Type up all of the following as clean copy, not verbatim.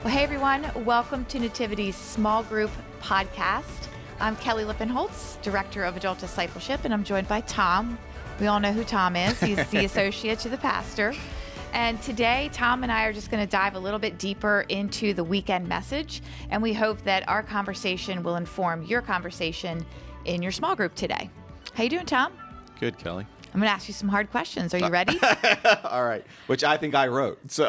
Well, hey everyone, welcome to Nativity's small group podcast. I'm Kelly Lippenholtz, Director of Adult Discipleship, and I'm joined by Tom. We all know who Tom is. He's the associate to the pastor. And today, Tom and I are just going to dive a little bit deeper into the weekend message, and we hope that our conversation will inform your conversation in your small group today. How you doing, Tom? Good, Kelly. I'm going to ask you some hard questions. Are you ready? All right, which I think I wrote. So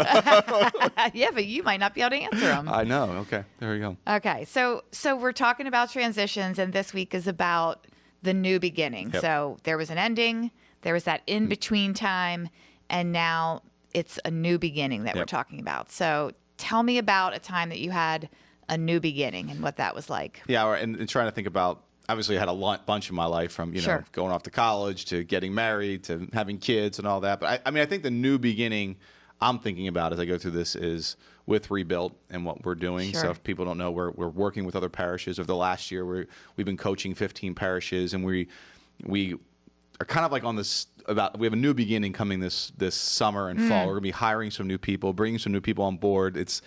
Yeah, but you might not be able to answer them. I know. Okay, there we go. Okay, so we're talking about transitions, and this week is about the new beginning. Yep. So there was an ending, there was that in-between time, and now it's a new beginning that we're talking about. So tell me about a time that you had a new beginning and what that was like. Yeah, and trying to think about, obviously I had a bunch in my life from, Sure. going off to college to getting married to having kids and all that. But I think the new beginning I'm thinking about as I go through this is with Rebuilt and what we're doing. Sure. So if people don't know, we're working with other parishes. Over the last year, we've been coaching 15 parishes, and we are kind of like on this we have a new beginning coming this summer and fall. We're going to be hiring some new people, bringing some new people on board. It's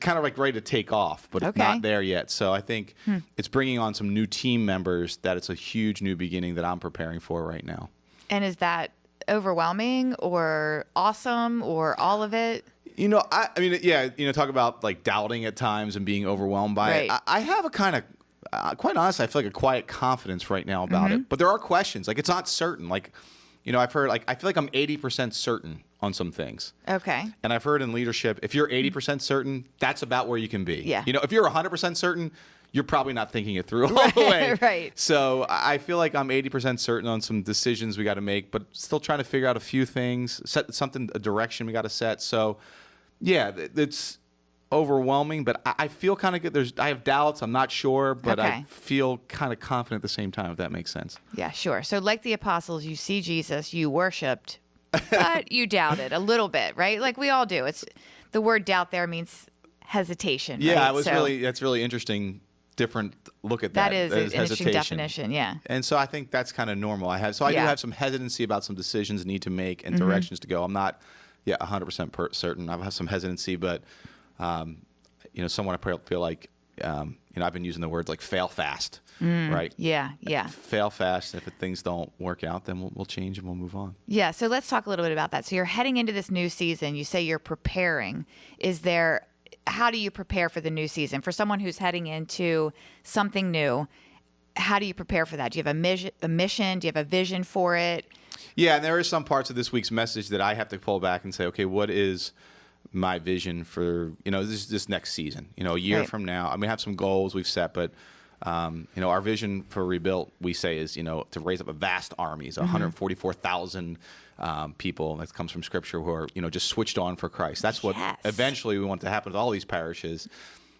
kind of like ready to take off, but it's not there yet. So I think it's bringing on some new team members that it's a huge new beginning that I'm preparing for right now. And is that overwhelming or awesome or all of it? I mean, talk about like doubting at times and being overwhelmed by it. I have a kind of, quite honestly, I feel like a quiet confidence right now about it. But there are questions. Like, it's not certain. Like, I've heard, like, I feel like I'm 80% certain on some things. Okay. And I've heard in leadership, if you're 80% certain, that's about where you can be. Yeah. If you're 100% certain, you're probably not thinking it through all the way. Right. So I feel like I'm 80% certain on some decisions we got to make, but still trying to figure out a few things, set something, a direction we got to set. So, yeah, it's overwhelming, but I feel kind of good. I have doubts. I'm not sure, but I feel kind of confident at the same time, if that makes sense. Yeah, sure. So like the apostles, you see Jesus, you worshiped, but you doubted a little bit, right? Like we all do. It's the word doubt there means hesitation. Yeah, right? That's really interesting. Different look at that. That is an interesting definition. Yeah. And so I think that's kind of normal. I do have some hesitancy about some decisions I need to make and directions to go. I'm not 100% certain. I have some hesitancy, but someone I feel like I've been using the words like fail fast, right? Yeah. Fail fast. If things don't work out, then we'll change and we'll move on. Yeah. So let's talk a little bit about that. So you're heading into this new season. You say you're preparing. How do you prepare for the new season? For someone who's heading into something new, how do you prepare for that? Do you have a mission? Do you have a vision for it? Yeah, and there are some parts of this week's message that I have to pull back and say, okay, what is my vision for this next season? A year from now. I mean, I have some goals we've set, but our vision for Rebuilt, we say, is to raise up a vast armies, 144,000 people. That comes from Scripture, who are just switched on for Christ. That's what eventually we want to happen with all these parishes.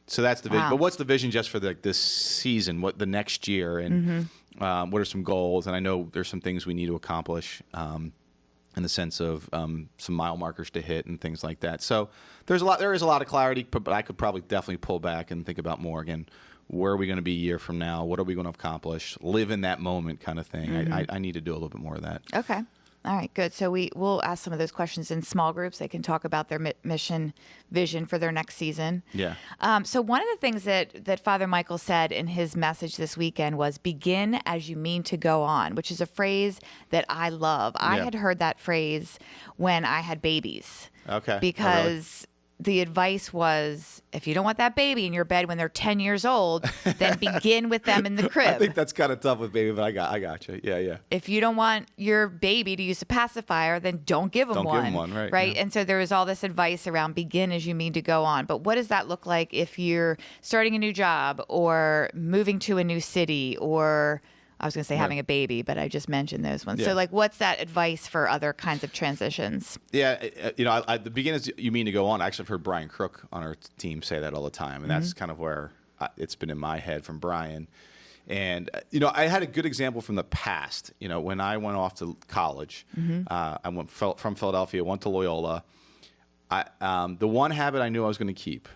So that's the vision. But what's the vision just for this season? What the next year, and what are some goals? And I know there's some things we need to accomplish in the sense of some mile markers to hit and things like that. So there is a lot of clarity, but I could probably definitely pull back and think about more again. Where are we going to be a year from now? What are we going to accomplish? Live in that moment kind of thing. I need to do a little bit more of that. Okay. All right, good. So we'll ask some of those questions in small groups. They can talk about their mission, vision for their next season. Yeah. So one of the things that Father Michael said in his message this weekend was begin as you mean to go on, which is a phrase that I love. I had heard that phrase when I had babies. Okay. Because the advice was, if you don't want that baby in your bed when they're 10 years old, then begin with them in the crib. I think that's kind of tough with baby, but I got you. Yeah. If you don't want your baby to use a pacifier, then don't give them one. Don't give them one, right? Right. Yeah. And so there was all this advice around begin as you mean to go on. But what does that look like if you're starting a new job or moving to a new city, or I was going to say having a baby, but I just mentioned those ones. Yeah. So what's that advice for other kinds of transitions? Yeah. The begin as you mean to go on. I actually have heard Brian Crook on our team say that all the time. And that's kind of where it's been in my head from Brian. And, I had a good example from the past. When I went off to college, I went from Philadelphia, went to Loyola. The one habit I knew I was going to keep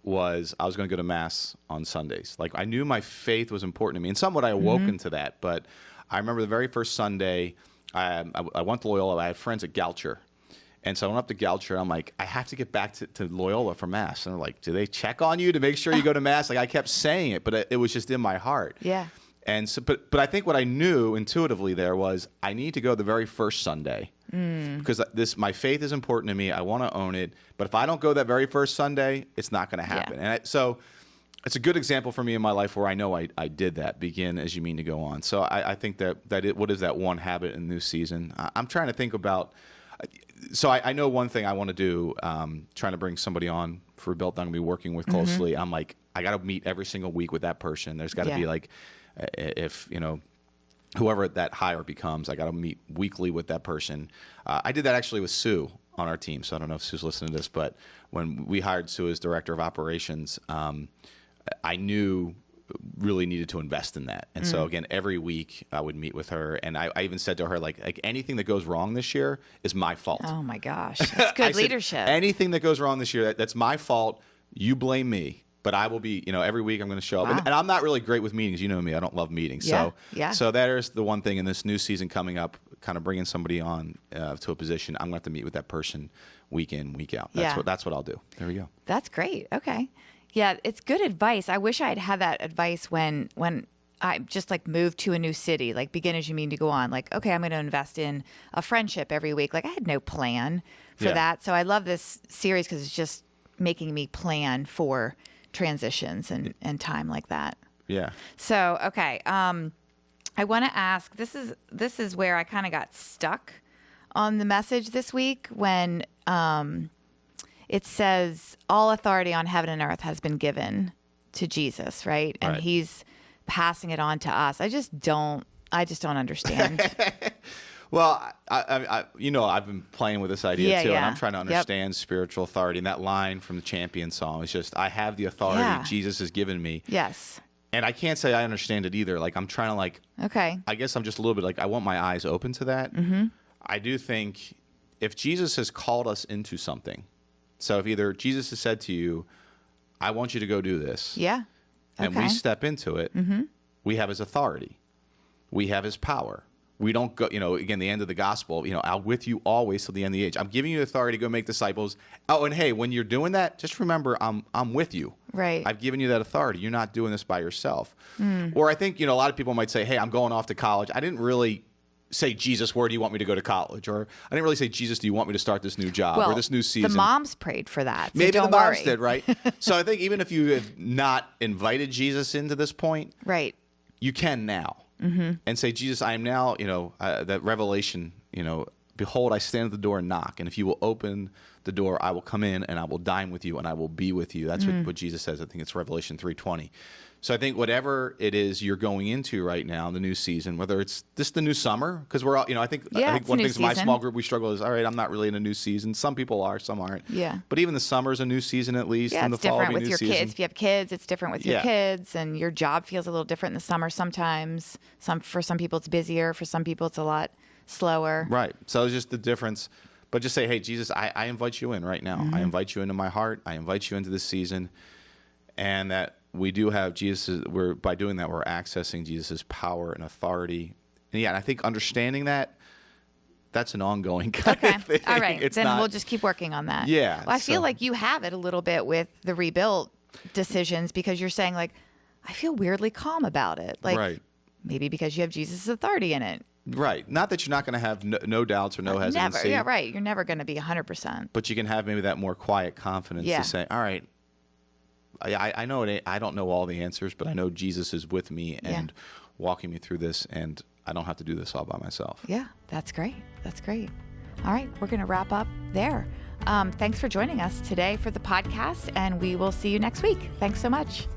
was I was going to go to Mass on Sundays. Like, I knew my faith was important to me, and somewhat I awoken to that. But I remember the very first Sunday, I went to Loyola. I had friends at Goucher, And so I went up to Goucher. I'm like, I have to get back to Loyola for Mass. And they're like, do they check on you to make sure you go to Mass? Like, I kept saying it, but it was just in my heart. Yeah. And so, but I think what I knew intuitively there was I need to go the very first Sunday because my faith is important to me. I want to own it. But if I don't go that very first Sunday, it's not going to happen. Yeah. And so it's a good example for me in my life where I know I did that. Begin as you mean to go on. So I think what is that one habit in the new season? I'm trying to think about. So I know one thing I want to do, trying to bring somebody on for Rebuilt that I'm going to be working with closely. I'm like, I got to meet every single week with that person. There's got to be like, if, whoever that hire becomes, I got to meet weekly with that person. I did that actually with Sue on our team. So I don't know if Sue's listening to this, but when we hired Sue as director of operations, I knew really needed to invest in that. And so again, every week I would meet with her, and I even said to her, like anything that goes wrong this year is my fault. Oh my gosh. That's good leadership. Anything that goes wrong this year, that's my fault. You blame me. But I will be, every week I'm going to show up. Wow. And I'm not really great with meetings. You know me. I don't love meetings. So there's the one thing in this new season coming up, kind of bringing somebody on to a position. I'm going to have to meet with that person week in, week out. That's what I'll do. There we go. That's great. Okay. Yeah, it's good advice. I wish I'd had that advice when I just like moved to a new city, like begin as you mean to go on. Like, okay, I'm going to invest in a friendship every week. Like I had no plan for that. So I love this series because it's just making me plan for transitions and time like that. Yeah. So, okay. I want to ask, this is where I kind of got stuck on the message this week when it says all authority on heaven and earth has been given to Jesus, right? And he's passing it on to us. I just don't understand. Well, I've been playing with this idea too, and I'm trying to understand spiritual authority. And that line from the Champion song is just, I have the authority Jesus has given me. Yes. And I can't say I understand it either. Like, I'm trying to okay. I guess I'm just a little bit like, I want my eyes open to that. Mm-hmm. I do think if Jesus has called us into something, so if either Jesus has said to you, I want you to go do this. Yeah. Okay. And we step into it, we have his authority. We have his power. We don't go, again, the end of the gospel, I'm with you always till the end of the age. I'm giving you authority to go make disciples. Oh, and hey, when you're doing that, just remember I'm with you. Right. I've given you that authority. You're not doing this by yourself. Or I think, a lot of people might say, hey, I'm going off to college. I didn't really say, Jesus, where do you want me to go to college? Or I didn't really say, Jesus, do you want me to start this new job or this new season? The moms prayed for that. So Maybe don't the moms worry. did, right? So I think even if you have not invited Jesus into this point, right, you can now. And say, Jesus, I am now, that revelation, behold, I stand at the door and knock. And if you will open the door, I will come in and I will dine with you and I will be with you. That's what Jesus says. I think it's Revelation 3:20. So I think whatever it is you're going into right now, the new season, whether it's this the new summer, because we're all, I think one thing in my small group we struggle is, all right, I'm not really in a new season. Some people are, some aren't. Yeah. But even the summer is a new season at least. Yeah, and it's the fall different will be with a new your season. kids. If you have kids, it's different with your kids, and your job feels a little different in the summer sometimes. For some people, it's busier. For some people, it's a lot slower. Right. So it's just the difference. But just say, hey, Jesus, I invite you in right now. I invite you into my heart. I invite you into this season. And that we do have Jesus. By doing that, we're accessing Jesus' power and authority. And I think understanding that's an ongoing kind of thing. All right. We'll just keep working on that. Yeah. Well, I feel like you have it a little bit with the rebuilt decisions because you're saying, like, I feel weirdly calm about it. Like, maybe because you have Jesus' authority in it. Right. Not that you're not going to have no doubts or no hesitancy. Never. Yeah, right. You're never going to be 100%. But you can have maybe that more quiet confidence to say, all right, I know I don't know all the answers, but I know Jesus is with me and walking me through this, and I don't have to do this all by myself. Yeah, that's great. That's great. All right, we're going to wrap up there. Thanks for joining us today for the podcast, and we will see you next week. Thanks so much.